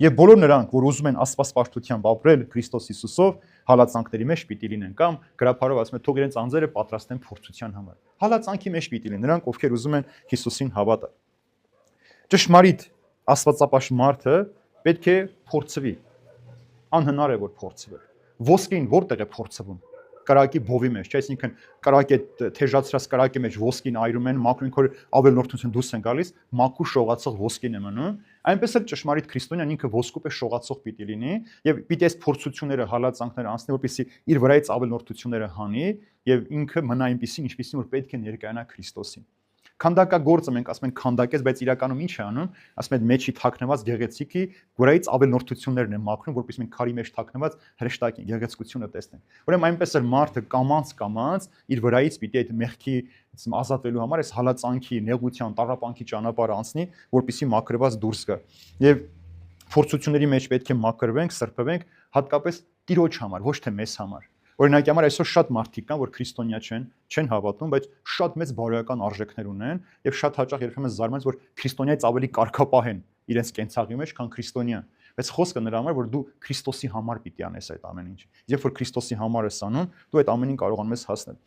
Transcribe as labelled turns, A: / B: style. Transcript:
A: Եվ բոլոր նրանք, որ ուզում են աստվածպաշտությամբ ապրել Քրիստոս Հիսուսով, հալածանքների մեջ պիտի լինեն կամ գրափարով ասում է թող իրենց անձերը պատրաստեն փորձության համար։ Հալածանքի մեջ պիտի լինեն նրանք, ովքեր ուզում են Հիսուսին հավատալ։ Ճշմարիտ աստվածապաշտ մարդը պետք է փորձվի։ Անհնար է որ փորձվել։ Ոսկին որտեղ է փորձվում։ Կրակի բովի մեջ, չէ՞, այսինքն կրակի թեժացրած կրակի մեջ ոսկին այրում են, մաքրում են, որ ավելորդություն դուրս են գալիս, մաքուր շողացող ոսկին է մնում։ Այնպես էլ ճշմարիտ քրիստոնյան ինքը ոսկու պես շողացող պիտի լինի եւ պիտի այս փորձությունները, հալածանքները անցնի, որպեսզի իր վրայից ավելորդությունները հանի եւ ինքը մնա այնպեսին, ինչպեսին որ պետք է ներկայանա Քրիստոսին։ Քանդակագործը մենք ասում ենք քանդակեց, բայց իրականում ինչ է անում, ասում են մեջի թաքնված գեղեցիկի վրայից ավելորդություններն են մաքրում, որպես մենք քարի մեջ թաքնված հրեշտակի գեղեցկությունը տեսնենք։ Ուրեմն այնպես էլ մարդը կամած իր վրայից պիտի այդ մեղքի ազատվելու համար այս հալածանքի, նեղության, տառապանքի ճանապարհը անցնի, որպեսզի մաքրված դուրս գա։ Եվ փորձությունների մեջ պետք է մաքրվենք, սրբվենք, հատկապես Տիրոջ համար, ոչ թե մեզ համար։ Օրինակի համար այսօր շատ մարդիկ կան, որ քրիստոնյա չեն հավատում, բայց շատ մեծ բարոյական արժեքներ ունեն եւ շատ հաճախ երբեմն զարմանում, որ քրիստոնյայից ավելի կարգապահ են իրենց կենցաղի մեջ, քան քրիստոնյա։ Բայց խոսքը նրա համար, որ դու Քրիստոսի համար պիտի անես այդ ամեն ինչը։ Երբ որ Քրիստոսի համար ես անում, դու այդ ամենին կարողանում ես հասնել։